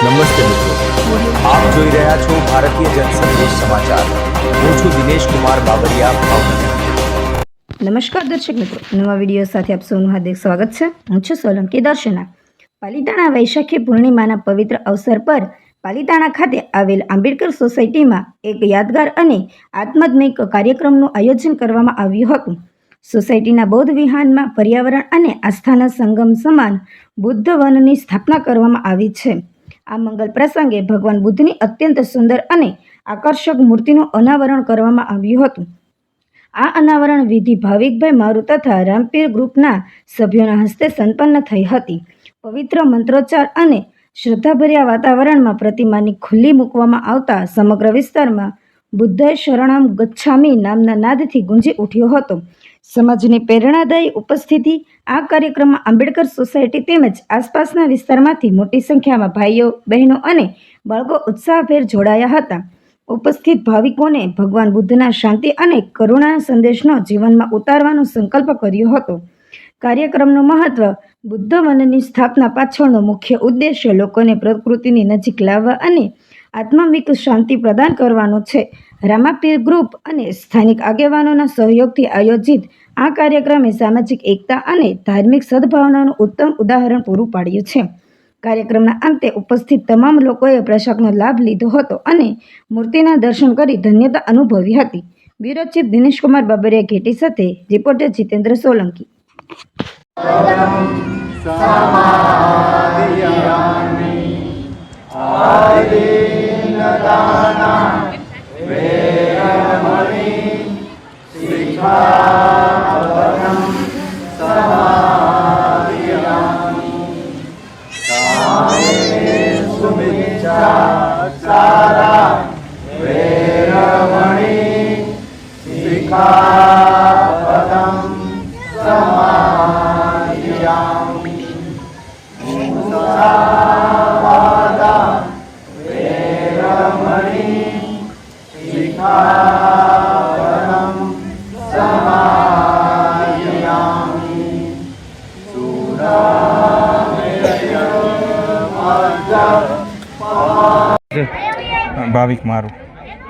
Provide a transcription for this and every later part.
નમસ્તે મિત્રો, આપ જોઈ રહ્યા છો ભારતીય જનસંદેશ સમાચાર. હું છું દિનેશ કુમાર બાબરિયા, ભાવનગર. નમસ્કાર દર્શક મિત્રો, નવા વિડીયો સાથે આપ સૌનું હાર્દિક સ્વાગત છે. હું છું સોલંકી દર્શના. પાલિતાણા વૈશાખી પૂર્ણિમાના પવિત્ર અવસર પર પાલિતાણા ખાતે આવેલ આંબેડકર સોસાયટીમાં એક યાદગાર અને આત્મદમિક કાર્યક્રમનું આયોજન કરવામાં આવ્યું હતું. સોસાયટીના બૌદ્ધ વિહારમાં પર્યાવરણ અને આસ્થાના સંગમ સમાન બુદ્ધ વનની સ્થાપના કરવામાં આવી છે. આ મંગલ પ્રસંગે ભગવાન બુદ્ધની અત્યંત સુંદર અને આકર્ષક મૂર્તિનું અનાવરણ કરવામાં આવ્યું હતું. આ અનાવરણ વિધિ ભાવિકભાઈ મારુ તથા રામપીર ગ્રુપના સભ્યોના હસ્તે સંપન્ન થઈ હતી. પવિત્ર મંત્રોચ્ચાર અને શ્રદ્ધાભર્યા વાતાવરણમાં પ્રતિમાની ખુલ્લી મૂકવામાં આવતા સમગ્ર વિસ્તારમાં બુદ્ધે શરણમ ગચ્છામી નામના નાદથી ગુંજી ઉઠ્યો હતો. સમાજની પ્રેરણાદાયી ઉપસ્થિતિ. આ કાર્યક્રમમાં આંબેડકર સોસાયટી તેમજ આસપાસના વિસ્તારમાંથી મોટી સંખ્યામાં ભાઈઓ, બહેનો અને બાળકો ઉત્સાહભેર જોડાયા હતા. ઉપસ્થિત ભાવિકોને ભગવાન બુદ્ધના શાંતિ અને કરુણા સંદેશનો જીવનમાં ઉતારવાનો સંકલ્પ કર્યો હતો. કાર્યક્રમનું મહત્વ. બુદ્ધ વનની સ્થાપના પાછળનો મુખ્ય ઉદ્દેશ્ય લોકોને પ્રકૃતિની નજીક લાવવા અને આત્મિક શાંતિ પ્રદાન કરવાનો છે. રામાપીર ગ્રુપ અને સ્થાનિક આગેવાનોના સહયોગથી આયોજિત આ કાર્યક્રમે સામાજિક એકતા અને ધાર્મિક સદભાવનાનું ઉત્તમ ઉદાહરણ પૂરું પાડ્યું છે. કાર્યક્રમના અંતે ઉપસ્થિત તમામ લોકોએ પ્રસાદનો લાભ લીધો હતો અને મૂર્તિના દર્શન કરી ધન્યતા અનુભવી હતી. બ્યુરો ચીફ દિનેશ કુમાર બાબરિયા ઘેટી સાથે રિપોર્ટર જીતેન્દ્ર સોલંકી.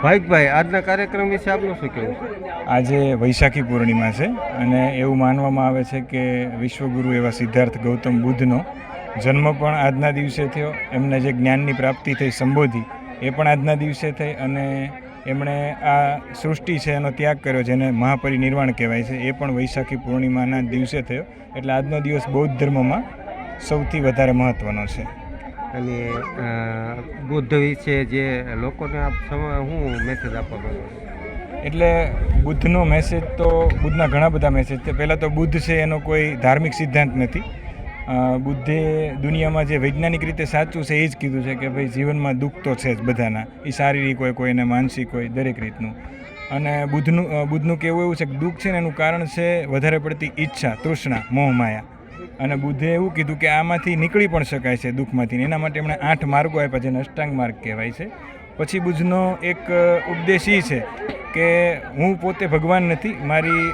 ભાવિકભાઈ, આજના કાર્યક્રમ વિશે આપનું શું કહેવું? આજે વૈશાખી પૂર્ણિમા છે અને એવું માનવામાં આવે છે કે વિશ્વગુરુ એવા સિદ્ધાર્થ ગૌતમ બુદ્ધનો જન્મ પણ આજના દિવસે થયો. એમને જે જ્ઞાનની પ્રાપ્તિ થઈ, સંબોધી, એ પણ આજના દિવસે થઈ અને એમણે આ સૃષ્ટિ છે એનો ત્યાગ કર્યો, જેને મહાપરિનિર્વાણ કહેવાય છે, એ પણ વૈશાખી પૂર્ણિમાના દિવસે થયો. એટલે આજનો દિવસ બૌદ્ધ ધર્મમાં સૌથી વધારે મહત્ત્વનો છે. અને બુદ્ધ વિશે જે લોકોને આપ શું મેસેજ આપવા માંગો? એટલે બુદ્ધનો મેસેજ તો બુદ્ધના ઘણા બધા મેસેજ છે. પહેલાં તો બુદ્ધ છે એનો કોઈ ધાર્મિક સિદ્ધાંત નથી. બુદ્ધે દુનિયામાં જે વૈજ્ઞાનિક રીતે સાચું છે એ જ કીધું છે કે ભાઈ જીવનમાં દુઃખ તો છે જ બધાના, એ શારીરિક હોય, કોઈને માનસિક હોય, દરેક રીતનું. અને બુદ્ધનું કહેવું એવું છે કે દુઃખ છે ને એનું કારણ છે વધારે પડતી ઈચ્છા, તૃષ્ણા, મોહ માયા. અને બુદ્ધે એવું કીધું કે આમાંથી નીકળી પણ શકાય છે દુઃખમાંથી. એના માટે એમણે 8 માર્ગો આપ્યા, જેને અષ્ટાંગ માર્ગ કહેવાય છે. પછી બુદ્ધનો એક ઉપદેશ એ છે કે હું પોતે ભગવાન નથી, મારી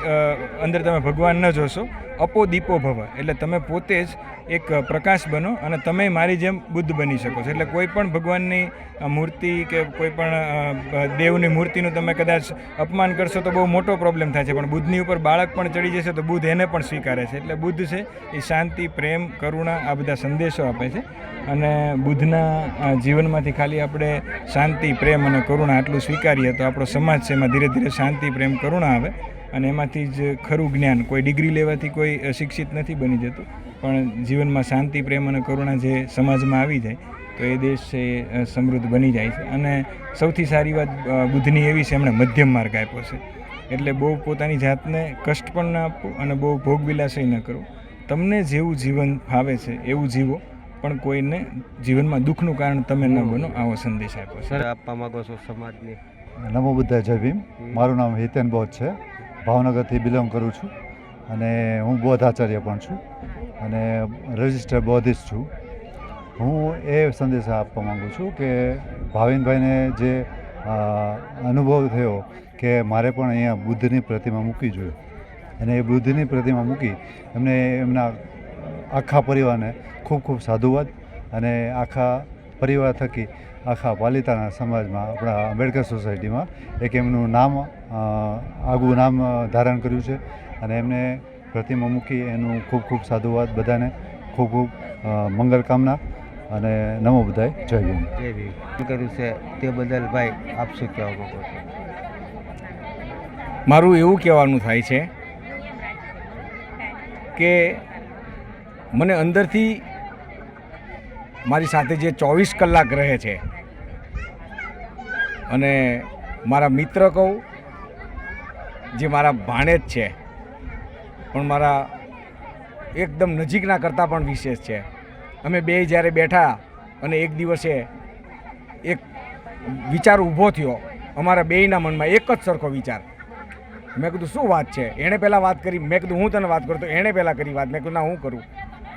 અંદર તમે ભગવાન ન જોશો. અપો દીપો ભવ, એટલે તમે પોતે જ એક પ્રકાશ બનો અને તમે મારી જેમ બુદ્ધ બની શકો છો. એટલે કોઈ પણ ભગવાનની મૂર્તિ કે કોઈ પણ દેવની મૂર્તિનું તમે કદાચ અપમાન કરશો તો બહુ મોટો પ્રોબ્લેમ થાય છે, પણ બુદ્ધની ઉપર બાળક પણ ચડી જશે તો બુદ્ધ એને પણ સ્વીકારે છે. એટલે બુદ્ધ છે એ શાંતિ, પ્રેમ, કરુણા આ બધા સંદેશો આપે છે. અને બુદ્ધના જીવનમાંથી ખાલી આપણે શાંતિ, પ્રેમ અને કરુણા આટલું સ્વીકારીએ તો આપણો સમાજ છે એમાં ધીરે ધીરે શાંતિ, પ્રેમ, કરુણા આવે અને એમાંથી જ ખરું જ્ઞાન. કોઈ ડિગ્રી લેવાથી કોઈ શિક્ષિત નથી બની જતું, પણ જીવનમાં શાંતિ, પ્રેમ અને કરુણા જે સમાજમાં આવી જાય તો એ દેશ છે એ સમૃદ્ધ બની જાય છે. અને સૌથી સારી વાત બુદ્ધની એવી છે, એમણે મધ્યમ માર્ગ આપ્યો છે. એટલે બહુ પોતાની જાતને કષ્ટ પણ ના આપવું અને બહુ ભોગવિલાસય ન કરવું. તમને જેવું જીવન ફાવે છે એવું જીવો, પણ કોઈને જીવનમાં દુઃખનું કારણ તમે ન બનો, આવો સંદેશ આપ્યો છે. સર, આપવા માગો છો સમાજને? નમો બુદ્ધાય, જય ભીમ. મારું નામ હિતેન બૌદ્ધ છે. ભાવનગરથી બિલોંગ કરું છું અને હું બૌદ્ધ આચાર્ય પણ છું અને રજિસ્ટર બૌદ્ધિસ્ટ છું. હું એ સંદેશ આપવા માગું છું કે ભાવિનભાઈને જે અનુભવ થયો કે મારે પણ અહીંયા બુદ્ધની પ્રતિમા મૂકવી જોઈએ, અને એ બુદ્ધની પ્રતિમા મૂકી એમને એમના આખા પરિવારને ખૂબ ખૂબ સાધુવાદ અને આખા પરિવાર થકી આખા પાલિતાણા સમાજમાં આપણા આંબેડકર સોસાયટીમાં એક એમનું નામ આગવું નામ ધારણ કર્યું છે અને એમને પ્રતિમા મૂકી એનું ખૂબ ખૂબ સાધુવાદ બધાને ખૂબ ખૂબ મંગલ કામના અને નમો બધાય જય ભીમ. જે બી કર્યું છે તે બદલ ભાઈ આપ શું કહેવા માંગો છો? મારું એવું કહેવાનું થાય છે કે મને અંદરથી મારી સાથે જે 24 કલાક રહે છે અને મારા મિત્ર કહું જે મારા ભાણેજ છે પણ મારા એકદમ નજીકના કરતાં પણ વિશેષ છે. અમે બે જ્યારે બેઠા અને એક દિવસે એક વિચાર ઊભો થયો અમારા બેયના મનમાં એક જ સરખો વિચાર. મેં કીધું શું વાત છે? એણે પહેલાં વાત કરી. મેં કીધું હું તને વાત કરું તો એણે પહેલાં કરી વાત. મેં કીધું ના હું કરું.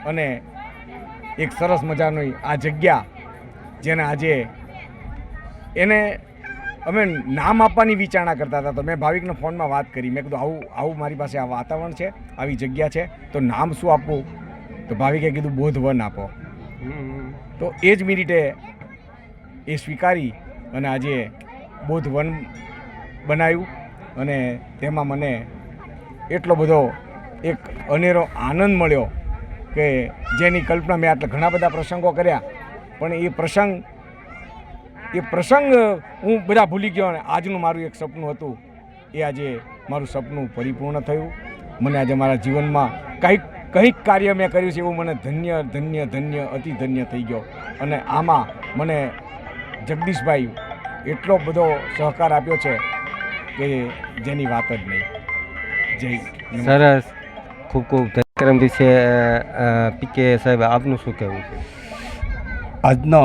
અને એક સરસ મજાની આ જગ્યા જેને આજે એને અમે નામ આપવાની વિચારણા કરતા હતા તો મેં ભાવિકના ફોનમાં વાત કરી. મેં કીધું આવું આવું મારી પાસે આ વાતાવરણ છે, આવી જગ્યા છે, તો નામ શું આપવું? તો ભાવિકે કીધું બોધવન આપો. તો એ જ મિનિટે એ સ્વીકારી અને આજે બોધવન બનાવ્યું અને તેમાં મને એટલો બધો એક અનેરો આનંદ મળ્યો કે જેની કલ્પના મેં આટલા ઘણા બધા પ્રસંગો કર્યા પણ એ પ્રસંગ હું બધા ભૂલી ગયો અને આજનું મારું એક સપનું હતું એ આજે મારું સપનું પરિપૂર્ણ થયું. મને આજે મારા જીવનમાં કંઈક કાર્ય મેં કર્યું છે એવું મને ધન્ય ધન્ય ધન્ય અતિ ધન્ય થઈ ગયો. અને આમાં મને જગદીશભાઈ એટલો બધો સહકાર આપ્યો છે કે જેની વાત જ નહીં. જય સરસ, ખૂબ ખૂબ કાર્યક્રમ વિશે પીકે સાહેબ આપનું શું કહેવું છે? આજનો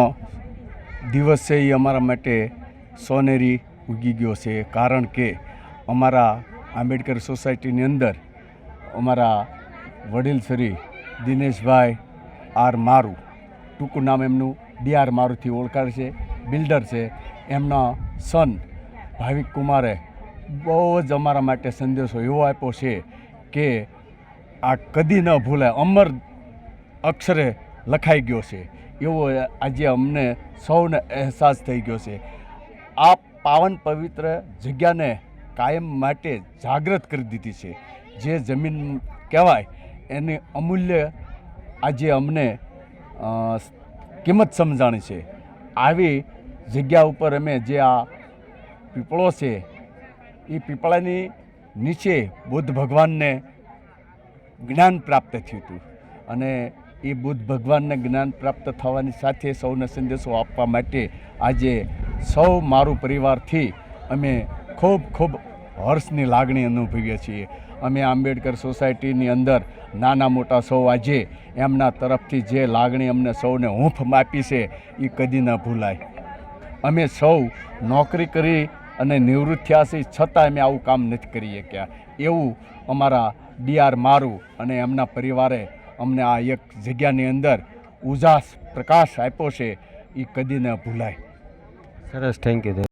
દિવસ છે એ અમારા માટે સોનેરી ઉગી ગયો છે કારણ કે અમારા આંબેડકર સોસાયટીની અંદર અમારા વડીલ શ્રી દિનેશભાઈ આર મારુ, ટૂંકું નામ એમનું ડી.આર. મારુથી ઓળખાય છે, બિલ્ડર છે. એમના સન ભાવિક કુમારે બહુ જ અમારા માટે સંદેશો એવો આપ્યો છે કે આ કદી ન ભૂલાય, અમર અક્ષરે લખાઈ ગયો છે એવો આજે અમને સૌને અહેસાસ થઈ ગયો છે. આ પાવન પવિત્ર જગ્યાને કાયમ માટે જાગૃત કરી દીધી છે. જે જમીન કહેવાય એની અમૂલ્ય આજે અમને કિંમત સમજાણી છે. આવી જગ્યા ઉપર અમે જે આ પીપળો છે એ પીપળાની નીચે બુદ્ધ ભગવાનને જ્ઞાન પ્રાપ્ત થયું હતું અને એ બુદ્ધ ભગવાનને જ્ઞાન પ્રાપ્ત થવાની સાથે સૌને સંદેશો આપવા માટે આજે સૌ મારું પરિવારથી અમે ખૂબ ખૂબ હર્ષની લાગણી અનુભવીએ છીએ. અમે આંબેડકર સોસાયટીની અંદર નાના મોટા સૌ આજે એમના તરફથી જે લાગણી અમને સૌને હૂંફ આપી છે એ કદી ન ભૂલાય. અમે સૌ નોકરી કરી અને નિવૃત્ત થયા છીએ છતાં અમે આવું કામ નથી કરી શક્યા. એવું અમારા ડી.આર. મારુ અને એમના પરિવારે અમને આ એક જગ્યાની અંદર ઉજાસ પ્રકાશ આપ્યો છે એ કદી ન ભૂલાય. સરસ, થેન્ક યુ.